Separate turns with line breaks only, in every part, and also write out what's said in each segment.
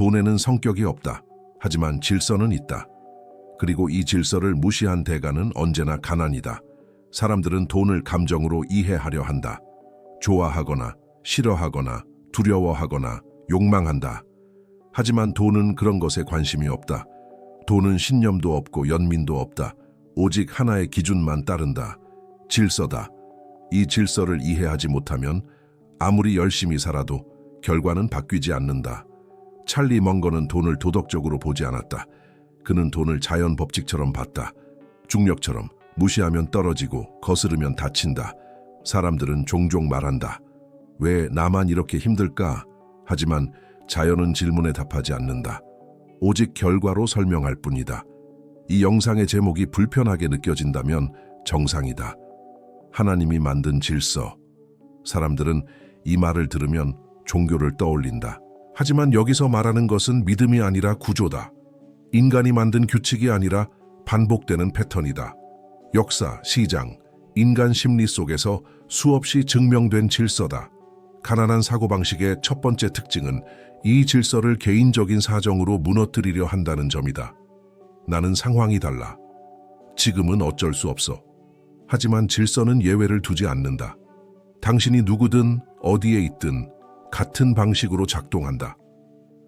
돈에는 성격이 없다. 하지만 질서는 있다. 그리고 이 질서를 무시한 대가는 언제나 가난이다. 사람들은 돈을 감정으로 이해하려 한다. 좋아하거나 싫어하거나 두려워하거나 욕망한다. 하지만 돈은 그런 것에 관심이 없다. 돈은 신념도 없고 연민도 없다. 오직 하나의 기준만 따른다. 질서다. 이 질서를 이해하지 못하면 아무리 열심히 살아도 결과는 바뀌지 않는다. 찰리 멍거는 돈을 도덕적으로 보지 않았다. 그는 돈을 자연 법칙처럼 봤다. 중력처럼 무시하면 떨어지고 거스르면 다친다. 사람들은 종종 말한다. 왜 나만 이렇게 힘들까? 하지만 자연은 질문에 답하지 않는다. 오직 결과로 설명할 뿐이다. 이 영상의 제목이 불편하게 느껴진다면 정상이다. 하나님이 만든 질서. 사람들은 이 말을 들으면 종교를 떠올린다. 하지만 여기서 말하는 것은 믿음이 아니라 구조다. 인간이 만든 규칙이 아니라 반복되는 패턴이다. 역사, 시장, 인간 심리 속에서 수없이 증명된 질서다. 가난한 사고방식의 첫 번째 특징은 이 질서를 개인적인 사정으로 무너뜨리려 한다는 점이다. 나는 상황이 달라. 지금은 어쩔 수 없어. 하지만 질서는 예외를 두지 않는다. 당신이 누구든 어디에 있든 같은 방식으로 작동한다.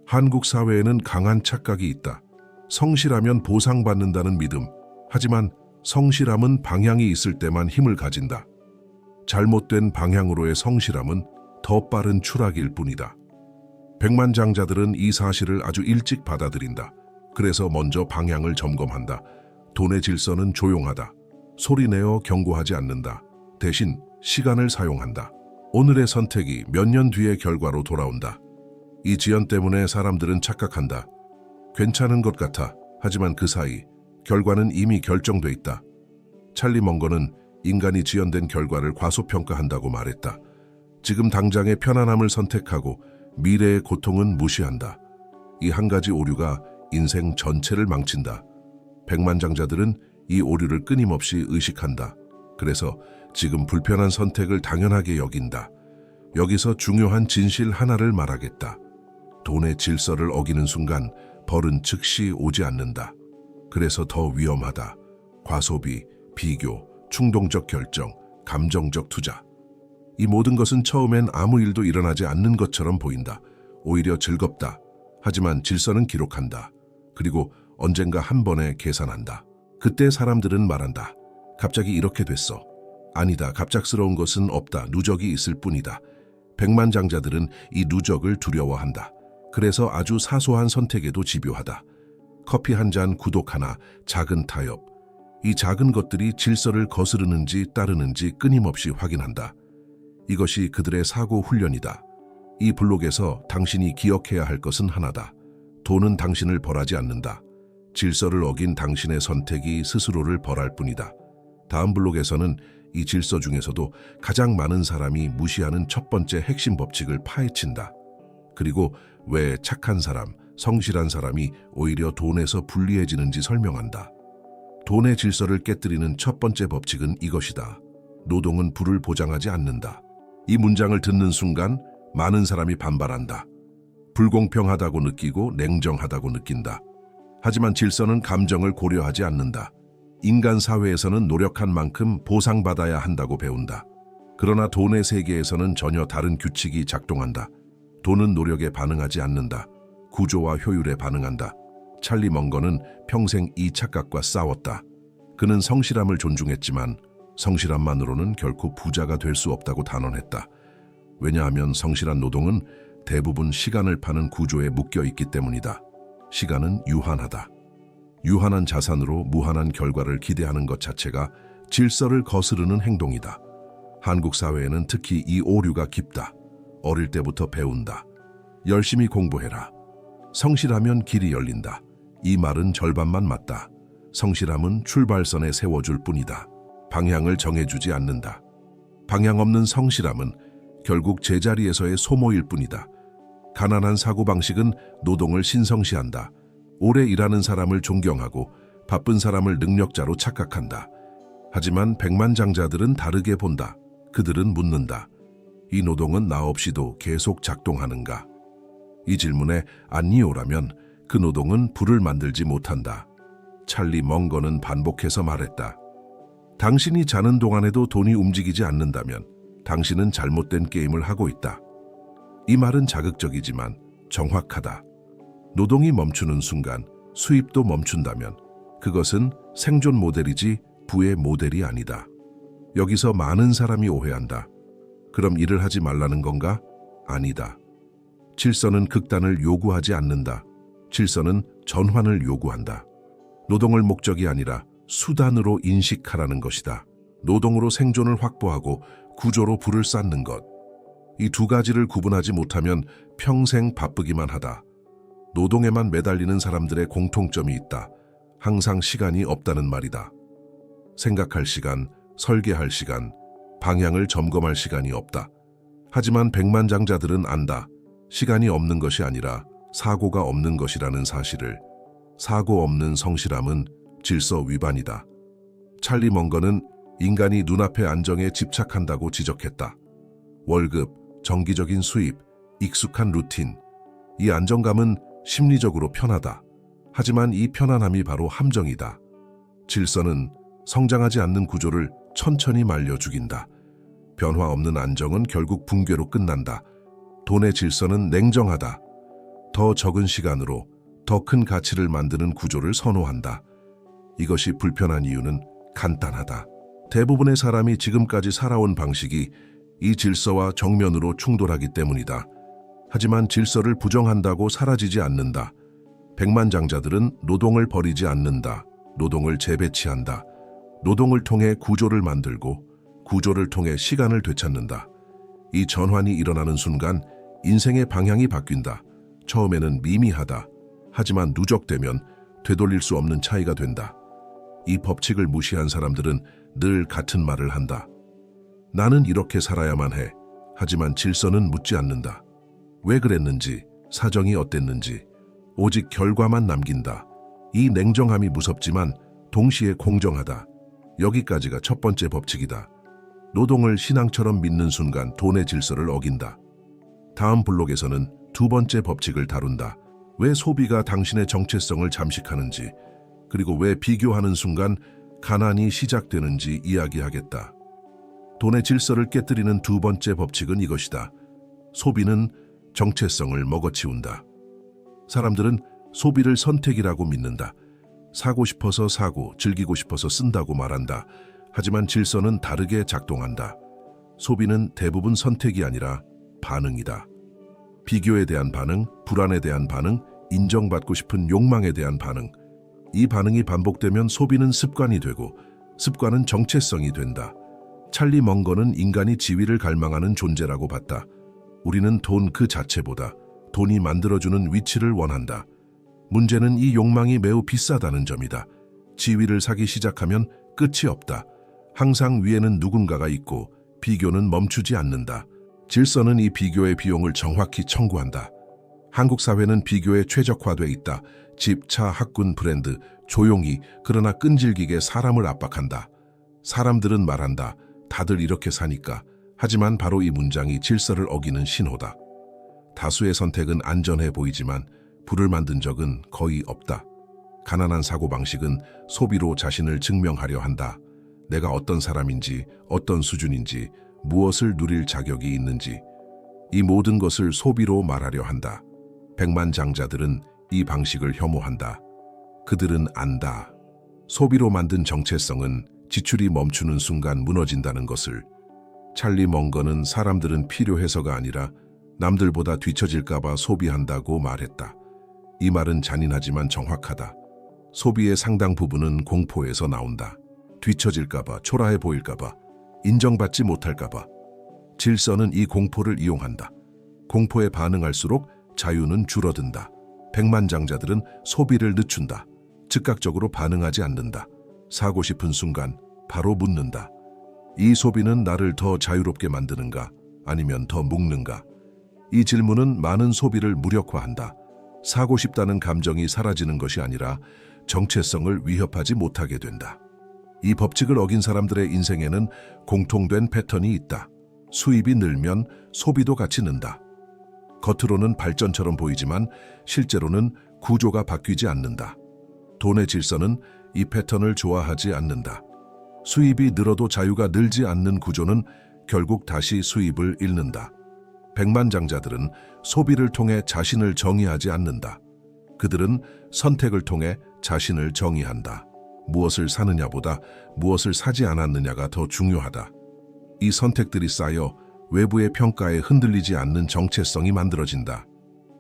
한국 사회에는 강한 착각이 있다. 성실하면 보상받는다는 믿음. 하지만 성실함은 방향이 있을 때만 힘을 가진다. 잘못된 방향으로의 성실함은 더 빠른 추락일 뿐이다. 백만장자들은 이 사실을 아주 일찍 받아들인다. 그래서 먼저 방향을 점검한다. 돈의 질서는 조용하다. 소리내어 경고하지 않는다. 대신 시간을 사용한다. 오늘의 선택이 몇 년 뒤의 결과로 돌아온다. 이 지연 때문에 사람들은 착각한다. 괜찮은 것 같아. 하지만 그 사이 결과는 이미 결정돼 있다. 찰리 멍거는 인간이 지연된 결과를 과소평가한다고 말했다. 지금 당장의 편안함을 선택하고 미래의 고통은 무시한다. 이 한 가지 오류가 인생 전체를 망친다. 백만장자들은 이 오류를 끊임없이 의식한다. 그래서 지금 불편한 선택을 당연하게 여긴다. 여기서 중요한 진실 하나를 말하겠다. 돈의 질서를 어기는 순간 벌은 즉시 오지 않는다. 그래서 더 위험하다. 과소비, 비교, 충동적 결정, 감정적 투자. 이 모든 것은 처음엔 아무 일도 일어나지 않는 것처럼 보인다. 오히려 즐겁다. 하지만 질서는 기록한다. 그리고 언젠가 한 번에 계산한다. 그때 사람들은 말한다. 갑자기 이렇게 됐어. 아니다. 갑작스러운 것은 없다. 누적이 있을 뿐이다. 백만장자들은 이 누적을 두려워한다. 그래서 아주 사소한 선택에도 집요하다. 커피 한 잔, 구독 하나, 작은 타협. 이 작은 것들이 질서를 거스르는지 따르는지 끊임없이 확인한다. 이것이 그들의 사고 훈련이다. 이 블록에서 당신이 기억해야 할 것은 하나다. 돈은 당신을 벌하지 않는다. 질서를 어긴 당신의 선택이 스스로를 벌할 뿐이다. 다음 블록에서는 이 질서 중에서도 가장 많은 사람이 무시하는 첫 번째 핵심 법칙을 파헤친다. 그리고 왜 착한 사람, 성실한 사람이 오히려 돈에서 불리해지는지 설명한다. 돈의 질서를 깨뜨리는 첫 번째 법칙은 이것이다. 노동은 부를 보장하지 않는다. 이 문장을 듣는 순간 많은 사람이 반발한다. 불공평하다고 느끼고 냉정하다고 느낀다. 하지만 질서는 감정을 고려하지 않는다. 인간 사회에서는 노력한 만큼 보상받아야 한다고 배운다. 그러나 돈의 세계에서는 전혀 다른 규칙이 작동한다. 돈은 노력에 반응하지 않는다. 구조와 효율에 반응한다. 찰리 멍거는 평생 이 착각과 싸웠다. 그는 성실함을 존중했지만 성실함만으로는 결코 부자가 될 수 없다고 단언했다. 왜냐하면 성실한 노동은 대부분 시간을 파는 구조에 묶여 있기 때문이다. 시간은 유한하다. 유한한 자산으로 무한한 결과를 기대하는 것 자체가 질서를 거스르는 행동이다. 한국 사회에는 특히 이 오류가 깊다. 어릴 때부터 배운다. 열심히 공부해라. 성실하면 길이 열린다. 이 말은 절반만 맞다. 성실함은 출발선에 세워줄 뿐이다. 방향을 정해주지 않는다. 방향 없는 성실함은 결국 제자리에서의 소모일 뿐이다. 가난한 사고방식은 노동을 신성시한다. 오래 일하는 사람을 존경하고 바쁜 사람을 능력자로 착각한다. 하지만 백만장자들은 다르게 본다. 그들은 묻는다. 이 노동은 나 없이도 계속 작동하는가? 이 질문에 아니오라면 그 노동은 부를 만들지 못한다. 찰리 멍거는 반복해서 말했다. 당신이 자는 동안에도 돈이 움직이지 않는다면 당신은 잘못된 게임을 하고 있다. 이 말은 자극적이지만 정확하다. 노동이 멈추는 순간 수입도 멈춘다면 그것은 생존 모델이지 부의 모델이 아니다. 여기서 많은 사람이 오해한다. 그럼 일을 하지 말라는 건가? 아니다. 질서는 극단을 요구하지 않는다. 질서는 전환을 요구한다. 노동을 목적이 아니라 수단으로 인식하라는 것이다. 노동으로 생존을 확보하고 구조로 부를 쌓는 것. 이 두 가지를 구분하지 못하면 평생 바쁘기만 하다. 노동에만 매달리는 사람들의 공통점이 있다. 항상 시간이 없다는 말이다. 생각할 시간, 설계할 시간, 방향을 점검할 시간이 없다. 하지만 백만장자들은 안다. 시간이 없는 것이 아니라 사고가 없는 것이라는 사실을. 사고 없는 성실함은 질서 위반이다. 찰리 멍거는 인간이 눈앞의 안정에 집착한다고 지적했다. 월급, 정기적인 수입, 익숙한 루틴. 이 안정감은 심리적으로 편하다. 하지만 이 편안함이 바로 함정이다. 질서는 성장하지 않는 구조를 천천히 말려 죽인다. 변화 없는 안정은 결국 붕괴로 끝난다. 돈의 질서는 냉정하다. 더 적은 시간으로 더 큰 가치를 만드는 구조를 선호한다. 이것이 불편한 이유는 간단하다. 대부분의 사람이 지금까지 살아온 방식이 이 질서와 정면으로 충돌하기 때문이다. 하지만 질서를 부정한다고 사라지지 않는다. 백만장자들은 노동을 버리지 않는다. 노동을 재배치한다. 노동을 통해 구조를 만들고 구조를 통해 시간을 되찾는다. 이 전환이 일어나는 순간 인생의 방향이 바뀐다. 처음에는 미미하다. 하지만 누적되면 되돌릴 수 없는 차이가 된다. 이 법칙을 무시한 사람들은 늘 같은 말을 한다. 나는 이렇게 살아야만 해. 하지만 질서는 묻지 않는다. 왜 그랬는지, 사정이 어땠는지, 오직 결과만 남긴다. 이 냉정함이 무섭지만 동시에 공정하다. 여기까지가 첫 번째 법칙이다. 노동을 신앙처럼 믿는 순간 돈의 질서를 어긴다. 다음 블록에서는 두 번째 법칙을 다룬다. 왜 소비가 당신의 정체성을 잠식하는지, 그리고 왜 비교하는 순간 가난이 시작되는지 이야기하겠다. 돈의 질서를 깨뜨리는 두 번째 법칙은 이것이다. 소비는 정체성을 먹어치운다. 사람들은 소비를 선택이라고 믿는다. 사고 싶어서 사고, 즐기고 싶어서 쓴다고 말한다. 하지만 질서는 다르게 작동한다. 소비는 대부분 선택이 아니라 반응이다. 비교에 대한 반응, 불안에 대한 반응, 인정받고 싶은 욕망에 대한 반응. 이 반응이 반복되면 소비는 습관이 되고 습관은 정체성이 된다. 찰리 멍거는 인간이 지위를 갈망하는 존재라고 봤다. 우리는 돈 그 자체보다 돈이 만들어주는 위치를 원한다. 문제는 이 욕망이 매우 비싸다는 점이다. 지위를 사기 시작하면 끝이 없다. 항상 위에는 누군가가 있고 비교는 멈추지 않는다. 질서는 이 비교의 비용을 정확히 청구한다. 한국 사회는 비교에 최적화돼 있다. 집, 차, 학군, 브랜드, 조용히 그러나 끈질기게 사람을 압박한다. 사람들은 말한다. 다들 이렇게 사니까. 하지만 바로 이 문장이 질서를 어기는 신호다. 다수의 선택은 안전해 보이지만 부를 만든 적은 거의 없다. 가난한 사고방식은 소비로 자신을 증명하려 한다. 내가 어떤 사람인지, 어떤 수준인지, 무엇을 누릴 자격이 있는지, 이 모든 것을 소비로 말하려 한다. 백만장자들은 이 방식을 혐오한다. 그들은 안다. 소비로 만든 정체성은 지출이 멈추는 순간 무너진다는 것을. 찰리 멍거는 사람들은 필요해서가 아니라 남들보다 뒤처질까봐 소비한다고 말했다. 이 말은 잔인하지만 정확하다. 소비의 상당 부분은 공포에서 나온다. 뒤처질까봐, 초라해 보일까봐, 인정받지 못할까봐. 질서는 이 공포를 이용한다. 공포에 반응할수록 자유는 줄어든다. 백만장자들은 소비를 늦춘다. 즉각적으로 반응하지 않는다. 사고 싶은 순간 바로 묻는다. 이 소비는 나를 더 자유롭게 만드는가? 아니면 더 묶는가? 이 질문은 많은 소비를 무력화한다. 사고 싶다는 감정이 사라지는 것이 아니라 정체성을 위협하지 못하게 된다. 이 법칙을 어긴 사람들의 인생에는 공통된 패턴이 있다. 수입이 늘면 소비도 같이 는다. 겉으로는 발전처럼 보이지만 실제로는 구조가 바뀌지 않는다. 돈의 질서는 이 패턴을 좋아하지 않는다. 수입이 늘어도 자유가 늘지 않는 구조는 결국 다시 수입을 잃는다. 백만장자들은 소비를 통해 자신을 정의하지 않는다. 그들은 선택을 통해 자신을 정의한다. 무엇을 사느냐보다 무엇을 사지 않았느냐가 더 중요하다. 이 선택들이 쌓여 외부의 평가에 흔들리지 않는 정체성이 만들어진다.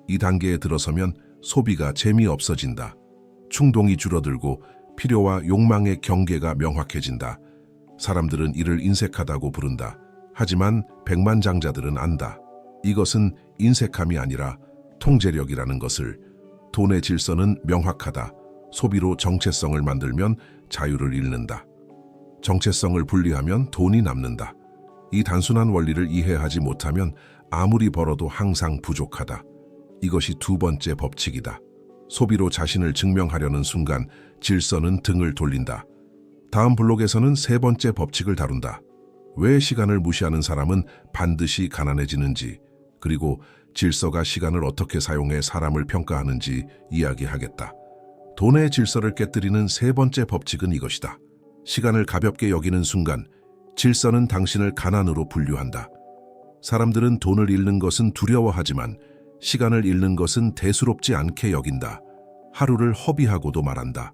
이 단계에 들어서면 소비가 재미없어진다. 충동이 줄어들고 필요와 욕망의 경계가 명확해진다. 사람들은 이를 인색하다고 부른다. 하지만 백만장자들은 안다. 이것은 인색함이 아니라 통제력이라는 것을. 돈의 질서는 명확하다. 소비로 정체성을 만들면 자유를 잃는다. 정체성을 분리하면 돈이 남는다. 이 단순한 원리를 이해하지 못하면 아무리 벌어도 항상 부족하다. 이것이 두 번째 법칙이다. 소비로 자신을 증명하려는 순간 질서는 등을 돌린다. 다음 블록에서는 세 번째 법칙을 다룬다. 왜 시간을 무시하는 사람은 반드시 가난해지는지, 그리고 질서가 시간을 어떻게 사용해 사람을 평가하는지 이야기하겠다. 돈의 질서를 깨뜨리는 세 번째 법칙은 이것이다. 시간을 가볍게 여기는 순간 질서는 당신을 가난으로 분류한다. 사람들은 돈을 잃는 것은 두려워하지만 시간을 잃는 것은 대수롭지 않게 여긴다. 하루를 허비하고도 말한다.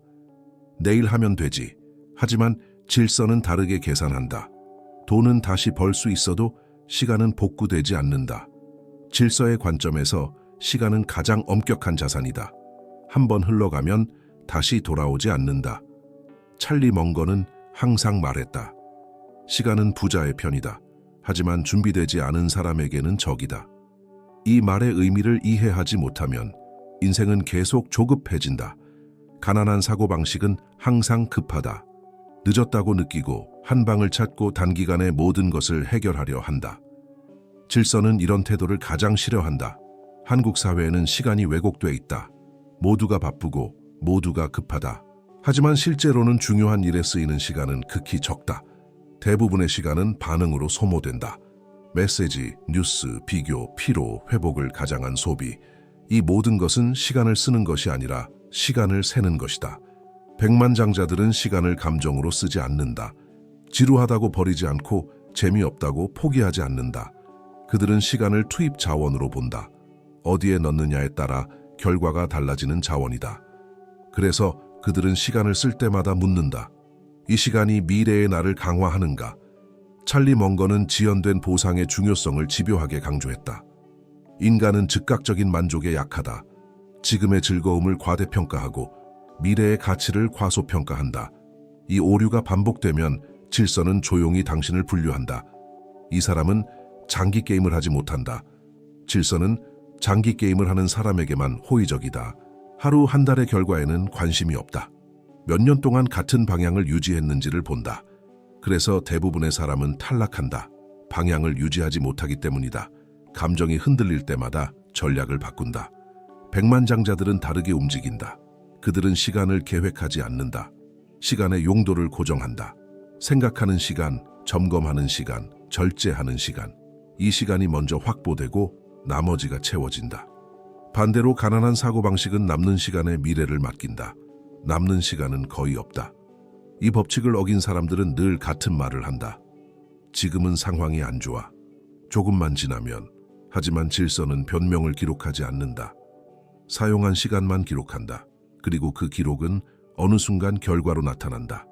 내일 하면 되지. 하지만 질서는 다르게 계산한다. 돈은 다시 벌 수 있어도 시간은 복구되지 않는다. 질서의 관점에서 시간은 가장 엄격한 자산이다. 한번 흘러가면 다시 돌아오지 않는다. 찰리 멍거는 항상 말했다. 시간은 부자의 편이다. 하지만 준비되지 않은 사람에게는 적이다. 이 말의 의미를 이해하지 못하면 인생은 계속 조급해진다. 가난한 사고방식은 항상 급하다. 늦었다고 느끼고 한 방을 찾고 단기간에 모든 것을 해결하려 한다. 질서는 이런 태도를 가장 싫어한다. 한국 사회에는 시간이 왜곡돼 있다. 모두가 바쁘고 모두가 급하다. 하지만 실제로는 중요한 일에 쓰이는 시간은 극히 적다. 대부분의 시간은 반응으로 소모된다. 메시지, 뉴스, 비교, 피로, 회복을 가장한 소비. 이 모든 것은 시간을 쓰는 것이 아니라 시간을 세는 것이다. 백만장자들은 시간을 감정으로 쓰지 않는다. 지루하다고 버리지 않고 재미없다고 포기하지 않는다. 그들은 시간을 투입 자원으로 본다. 어디에 넣느냐에 따라 결과가 달라지는 자원이다. 그래서 그들은 시간을 쓸 때마다 묻는다. 이 시간이 미래의 나를 강화하는가? 찰리 멍거는 지연된 보상의 중요성을 집요하게 강조했다. 인간은 즉각적인 만족에 약하다. 지금의 즐거움을 과대평가하고 미래의 가치를 과소평가한다. 이 오류가 반복되면 질서는 조용히 당신을 분류한다. 이 사람은 장기 게임을 하지 못한다. 질서는 장기 게임을 하는 사람에게만 호의적이다. 하루 한 달의 결과에는 관심이 없다. 몇 년 동안 같은 방향을 유지했는지를 본다. 그래서 대부분의 사람은 탈락한다. 방향을 유지하지 못하기 때문이다. 감정이 흔들릴 때마다 전략을 바꾼다. 백만장자들은 다르게 움직인다. 그들은 시간을 계획하지 않는다. 시간의 용도를 고정한다. 생각하는 시간, 점검하는 시간, 절제하는 시간. 이 시간이 먼저 확보되고 나머지가 채워진다. 반대로 가난한 사고방식은 남는 시간에 미래를 맡긴다. 남는 시간은 거의 없다. 이 법칙을 어긴 사람들은 늘 같은 말을 한다. 지금은 상황이 안 좋아. 조금만 지나면. 하지만 질서는 변명을 기록하지 않는다. 사용한 시간만 기록한다. 그리고 그 기록은 어느 순간 결과로 나타난다.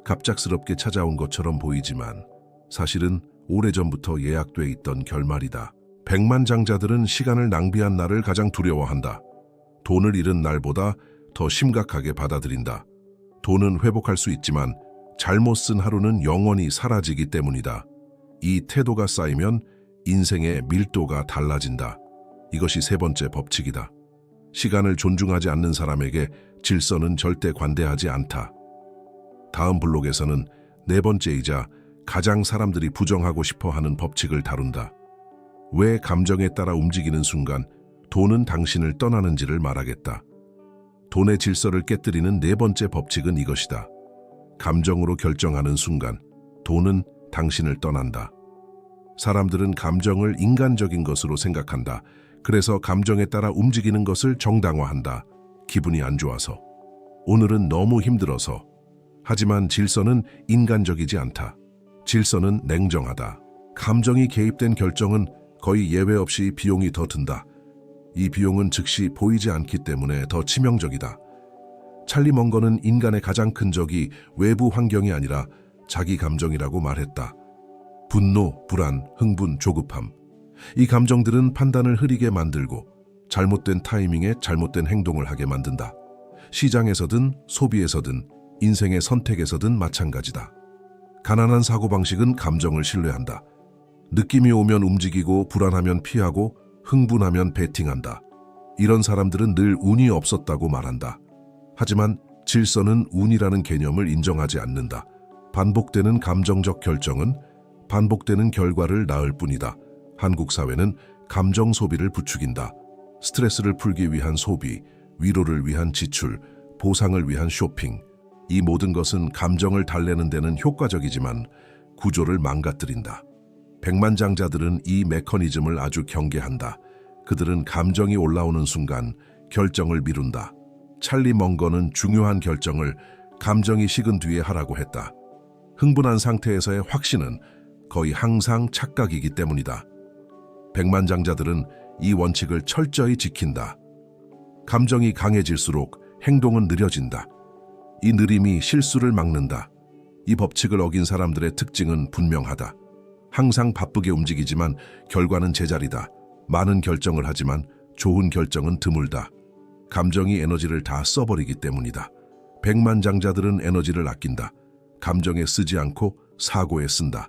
갑작스럽게 찾아온 것처럼 보이지만 사실은 오래전부터 예약돼 있던 결말이다. 백만장자들은 시간을 낭비한 날을 가장 두려워한다. 돈을 잃은 날보다 더 심각하게 받아들인다. 돈은 회복할 수 있지만 잘못 쓴 하루는 영원히 사라지기 때문이다. 이 태도가 쌓이면 인생의 밀도가 달라진다. 이것이 세 번째 법칙이다. 시간을 존중하지 않는 사람에게 질서는 절대 관대하지 않다. 다음 블록에서는 네 번째이자 가장 사람들이 부정하고 싶어 하는 법칙을 다룬다. 왜 감정에 따라 움직이는 순간 돈은 당신을 떠나는지를 말하겠다. 돈의 질서를 깨뜨리는 네 번째 법칙은 이것이다. 감정으로 결정하는 순간 돈은 당신을 떠난다. 사람들은 감정을 인간적인 것으로 생각한다. 그래서 감정에 따라 움직이는 것을 정당화한다. 기분이 안 좋아서. 오늘은 너무 힘들어서. 하지만 질서는 인간적이지 않다. 질서는 냉정하다. 감정이 개입된 결정은 거의 예외 없이 비용이 더 든다. 이 비용은 즉시 보이지 않기 때문에 더 치명적이다. 찰리 멍거는 인간의 가장 큰 적이 외부 환경이 아니라 자기 감정이라고 말했다. 분노, 불안, 흥분, 조급함. 이 감정들은 판단을 흐리게 만들고 잘못된 타이밍에 잘못된 행동을 하게 만든다. 시장에서든 소비에서든 인생의 선택에서든 마찬가지다. 가난한 사고방식은 감정을 신뢰한다. 느낌이 오면 움직이고 불안하면 피하고 흥분하면 베팅한다. 이런 사람들은 늘 운이 없었다고 말한다. 하지만 질서는 운이라는 개념을 인정하지 않는다. 반복되는 감정적 결정은 반복되는 결과를 낳을 뿐이다. 한국 사회는 감정 소비를 부추긴다. 스트레스를 풀기 위한 소비, 위로를 위한 지출, 보상을 위한 쇼핑. 이 모든 것은 감정을 달래는 데는 효과적이지만 구조를 망가뜨린다. 백만장자들은 이 메커니즘을 아주 경계한다. 그들은 감정이 올라오는 순간 결정을 미룬다. 찰리 멍거는 중요한 결정을 감정이 식은 뒤에 하라고 했다. 흥분한 상태에서의 확신은 거의 항상 착각이기 때문이다. 백만장자들은 이 원칙을 철저히 지킨다. 감정이 강해질수록 행동은 느려진다. 이 느림이 실수를 막는다. 이 법칙을 어긴 사람들의 특징은 분명하다. 항상 바쁘게 움직이지만 결과는 제자리다. 많은 결정을 하지만 좋은 결정은 드물다. 감정이 에너지를 다 써버리기 때문이다. 백만장자들은 에너지를 아낀다. 감정에 쓰지 않고 사고에 쓴다.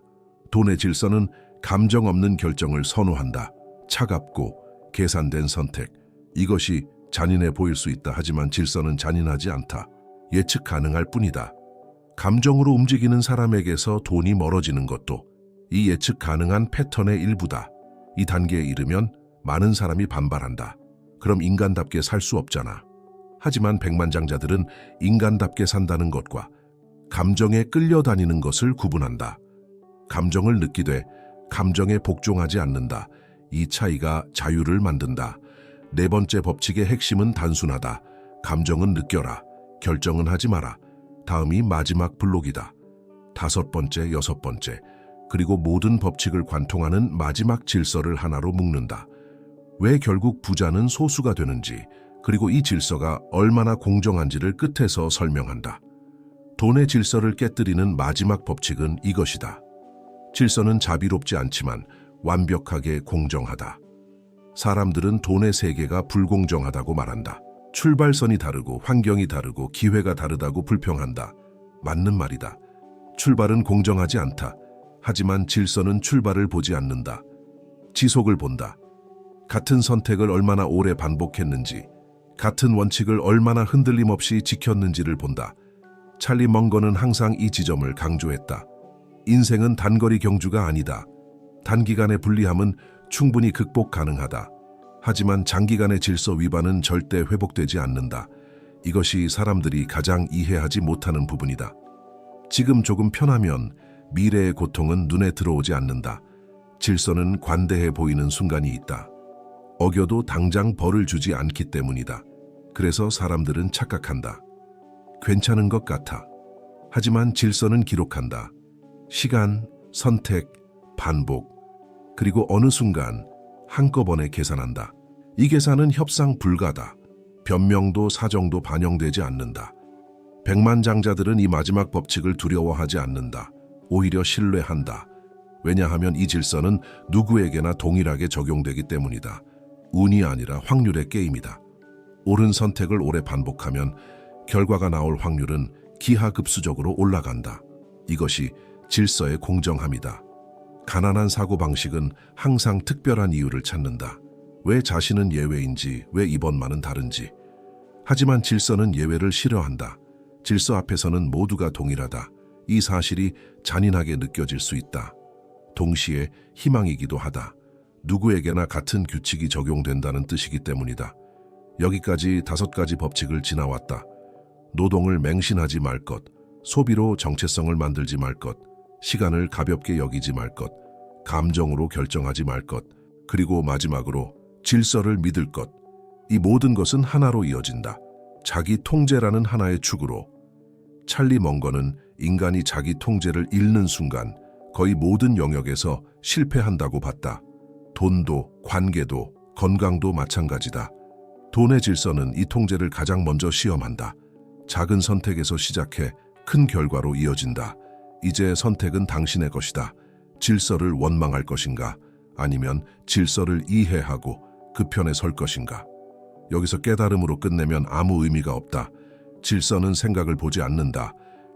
돈의 질서는 감정 없는 결정을 선호한다. 차갑고 계산된 선택. 이것이 잔인해 보일 수 있다. 하지만 질서는 잔인하지 않다. 예측 가능할 뿐이다. 감정으로 움직이는 사람에게서 돈이 멀어지는 것도 이 예측 가능한 패턴의 일부다. 이 단계에 이르면 많은 사람이 반발한다. 그럼 인간답게 살 수 없잖아. 하지만 백만장자들은 인간답게 산다는 것과 감정에 끌려다니는 것을 구분한다. 감정을 느끼되 감정에 복종하지 않는다. 이 차이가 자유를 만든다. 네 번째 법칙의 핵심은 단순하다. 감정은 느껴라. 결정은 하지 마라. 다음이 마지막 블록이다. 다섯 번째, 여섯 번째, 그리고 모든 법칙을 관통하는 마지막 질서를 하나로 묶는다. 왜 결국 부자는 소수가 되는지, 그리고 이 질서가 얼마나 공정한지를 끝에서 설명한다. 돈의 질서를 깨뜨리는 마지막 법칙은 이것이다. 질서는 자비롭지 않지만 완벽하게 공정하다. 사람들은 돈의 세계가 불공정하다고 말한다. 출발선이 다르고 환경이 다르고 기회가 다르다고 불평한다. 맞는 말이다. 출발은 공정하지 않다. 하지만 질서는 출발을 보지 않는다. 지속을 본다. 같은 선택을 얼마나 오래 반복했는지, 같은 원칙을 얼마나 흔들림 없이 지켰는지를 본다. 찰리 멍거는 항상 이 지점을 강조했다. 인생은 단거리 경주가 아니다. 단기간의 불리함은 충분히 극복 가능하다. 하지만 장기간의 질서 위반은 절대 회복되지 않는다. 이것이 사람들이 가장 이해하지 못하는 부분이다. 지금 조금 편하면 미래의 고통은 눈에 들어오지 않는다. 질서는 관대해 보이는 순간이 있다. 어겨도 당장 벌을 주지 않기 때문이다. 그래서 사람들은 착각한다. 괜찮은 것 같아. 하지만 질서는 기록한다. 시간, 선택, 반복, 그리고 어느 순간 한꺼번에 계산한다. 이 계산은 협상 불가다. 변명도 사정도 반영되지 않는다. 백만장자들은 이 마지막 법칙을 두려워하지 않는다. 오히려 신뢰한다. 왜냐하면 이 질서는 누구에게나 동일하게 적용되기 때문이다. 운이 아니라 확률의 게임이다. 옳은 선택을 오래 반복하면 결과가 나올 확률은 기하급수적으로 올라간다. 이것이 질서의 공정함이다. 가난한 사고방식은 항상 특별한 이유를 찾는다. 왜 자신은 예외인지, 왜 이번만은 다른지. 하지만 질서는 예외를 싫어한다. 질서 앞에서는 모두가 동일하다. 이 사실이 잔인하게 느껴질 수 있다. 동시에 희망이기도 하다. 누구에게나 같은 규칙이 적용된다는 뜻이기 때문이다. 여기까지 5가지 법칙을 지나왔다. 노동을 맹신하지 말 것, 소비로 정체성을 만들지 말 것, 시간을 가볍게 여기지 말 것, 감정으로 결정하지 말 것, 그리고 마지막으로 질서를 믿을 것. 이 모든 것은 하나로 이어진다. 자기 통제라는 하나의 축으로. 찰리 멍거는 인간이 자기 통제를 잃는 순간 거의 모든 영역에서 실패한다고 봤다. 돈도, 관계도, 건강도 마찬가지다. 돈의 질서는 이 통제를 가장 먼저 시험한다. 작은 선택에서 시작해 큰 결과로 이어진다. 이제 선택은 당신의 것이다. 질서를 원망할 것인가? 아니면 질서를 이해하고 그 편에 설 것인가? 여기서 깨달음으로 끝내면 아무 의미가 없다. 질서는 생각을 보지 않는다.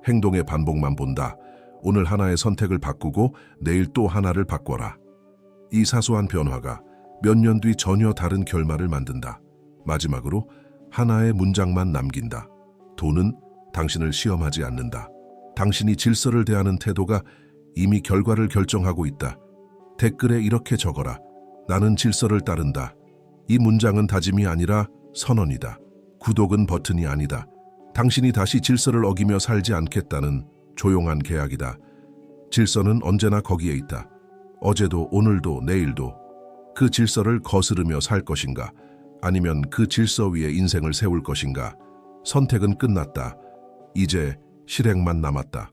행동의 반복만 본다. 오늘 하나의 선택을 바꾸고 내일 또 하나를 바꿔라. 이 사소한 변화가 몇 년 뒤 전혀 다른 결말을 만든다. 마지막으로 하나의 문장만 남긴다. 돈은 당신을 시험하지 않는다. 당신이 질서를 대하는 태도가 이미 결과를 결정하고 있다. 댓글에 이렇게 적어라. 나는 질서를 따른다. 이 문장은 다짐이 아니라 선언이다. 구독은 버튼이 아니다. 당신이 다시 질서를 어기며 살지 않겠다는 조용한 계약이다. 질서는 언제나 거기에 있다. 어제도 오늘도 내일도. 그 질서를 거스르며 살 것인가? 아니면 그 질서 위에 인생을 세울 것인가? 선택은 끝났다. 이제 실행만 남았다.